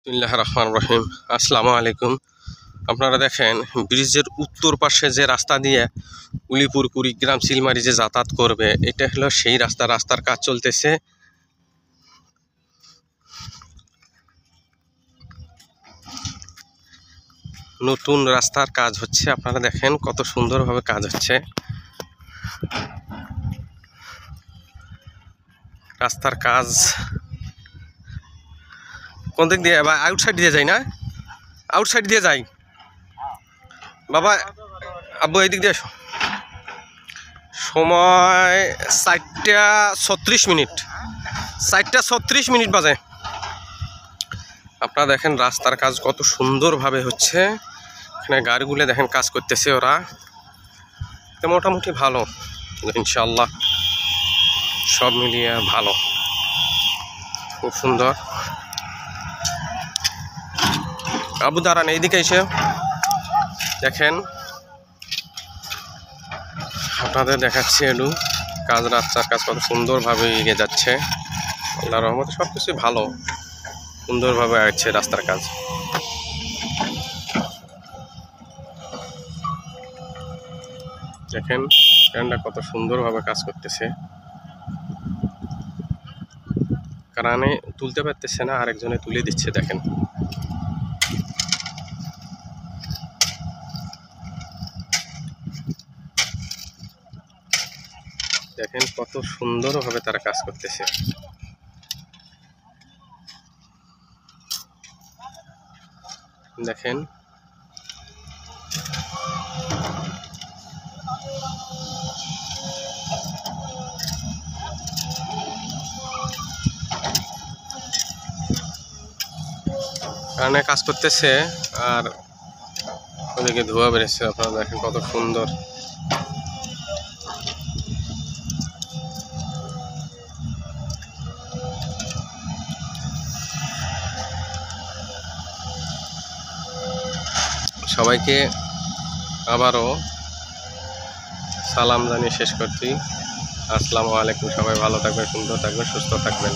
বিসমিল্লাহির রহমানির রহিম। আসসালামু আলাইকুম। আপনারা দেখেন ব্রিজের উত্তর পাশে যে রাস্তা দিয়ে উলিপুর কুড়িগ্রাম চিলমারি যে যাতায়াত করবে, এটা হলো সেই রাস্তা। রাস্তার কাজ চলতেছে। নতুন রাস্তার কাজ হচ্ছে। আপনারা দেখেন কত সুন্দরভাবে কাজ হচ্ছে। রাস্তার কাজ কোন দিক দিয়ে? আউটসাইড দিয়ে যাই না? আউটসাইড দিয়ে যাই বাবা। আব্বু এই দিক দিয়ে আসো। সময় 4:36। 4:36 বাজে। আপনারা দেখেন রাস্তার কাজ কত সুন্দরভাবে হচ্ছে। এখানে গাড়িগুলো দেখেন কাজ করতেছে ওরা। তো মোটামুটি ভালো, ইনশাল্লাহ সব মিলিয়ে ভালো, খুব সুন্দর। আবু দাঁড়ান, এইদিকে এসে দেখেন, আপনাদের দেখাচ্ছি একটু কাজ। রাস্তার কাজ কত সুন্দরভাবে এগিয়ে যাচ্ছে। আল্লাহর রহমতে সব কিছুই ভালো, সুন্দরভাবে আসছে রাস্তার কাজ। দেখেন ট্রেনটা কত সুন্দরভাবে কাজ করতেছে। কারণে তুলতে পারতেছে না, আরেকজনে তুলে দিচ্ছে। দেখেন দেখেন কত সুন্দরভাবে তারা কাজ করতেছে। দেখেন কারণে কাজ করতেছে, আর ওদিকে ধোঁয়া বেরোচ্ছে। আপনারা দেখেন কত সুন্দর। সবাইকে আবারও সালাম জানিয়ে শেষ করছি। আসসালামু আলাইকুম। সবাই ভালো থাকবেন, সুন্দর থাকবেন, সুস্থ থাকবেন।